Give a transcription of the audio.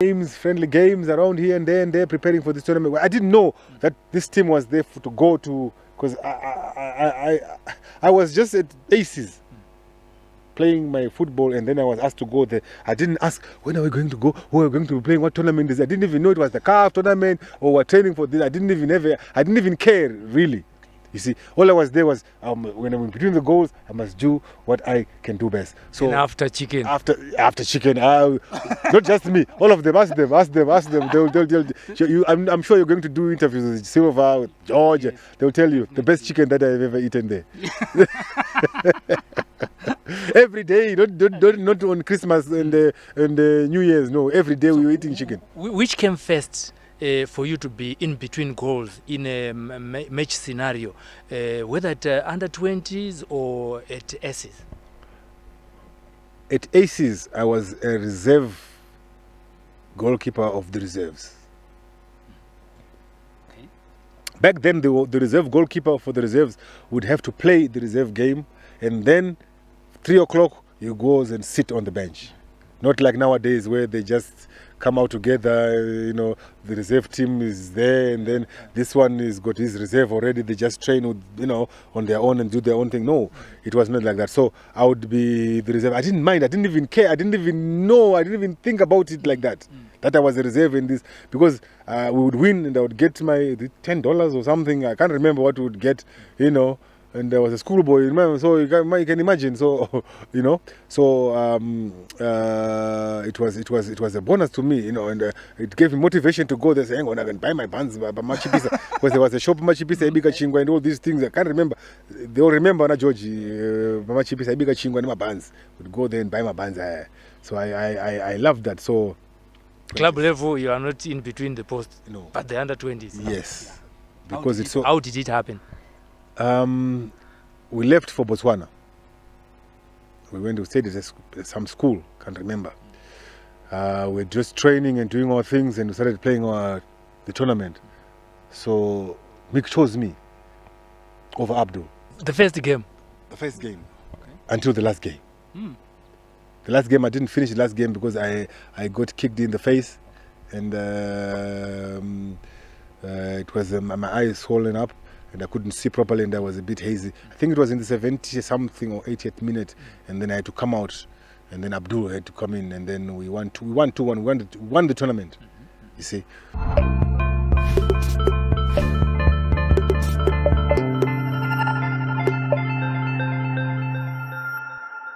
games, friendly games around here and there, preparing for this tournament. I didn't know that this team was there to go to, because I was just at Aces playing my football, and then I was asked to go there. I didn't ask, when are we going to go? Who are we going to be playing? What tournament is it? I didn't even know it was the CAF tournament or we're training for this. I didn't even care, really. You see, all I was there was, when I'm between the goals, I must do what I can do best. So and after chicken. After chicken, not just me, all of them, ask them. I'm sure you're going to do interviews with Silva, with George. Yes. They'll tell you the best chicken that I've ever eaten there. Every day, not on Christmas and New Year's. No, every day we were eating chicken. Which came first for you to be in between goals in a match scenario, whether at under 20s or at Aces? At Aces, I was a reserve goalkeeper of the reserves. Okay. Back then, the reserve goalkeeper for the reserves would have to play the reserve game, and then 3 o'clock, you go and sit on the bench. Not like nowadays where they just come out together, the reserve team is there, and then this one is got his reserve already. They just train with, on their own and do their own thing. No, it was not like that. So I would be the reserve. I didn't mind. I didn't even care. I didn't even know. I didn't even think about it like that. That I was a reserve in this, because we would win and I would get my $10 or something. I can't remember what we would get, And there was a schoolboy, remember? So you can imagine. So so it was a bonus to me, and it gave me motivation to go there. Saying, "I can buy my buns, but machipisa," because there was a shop machipisa, Ibika Chingwa, and all these things. I can't remember. They all remember, na George, machipisa, Ibika Chingwa, and my buns. Would go there and buy my buns. So I loved that. So club level, you are not in between the posts, but the under 20s. Yes, because it's so. How did it happen? We left for Botswana. We went to study at some school, can't remember. We're just training and doing our things, and we started playing the tournament. So Mick chose me over Abdul. The first game? The first game, okay. Until the last game. The last game, I didn't finish the last game because I got kicked in the face, and it was my eyes swollen up, and I couldn't see properly, and I was a bit hazy. I think it was in the 70-something or 80th minute, and then I had to come out, and then Abdul had to come in, and then we won 2-1. We won the tournament, you see.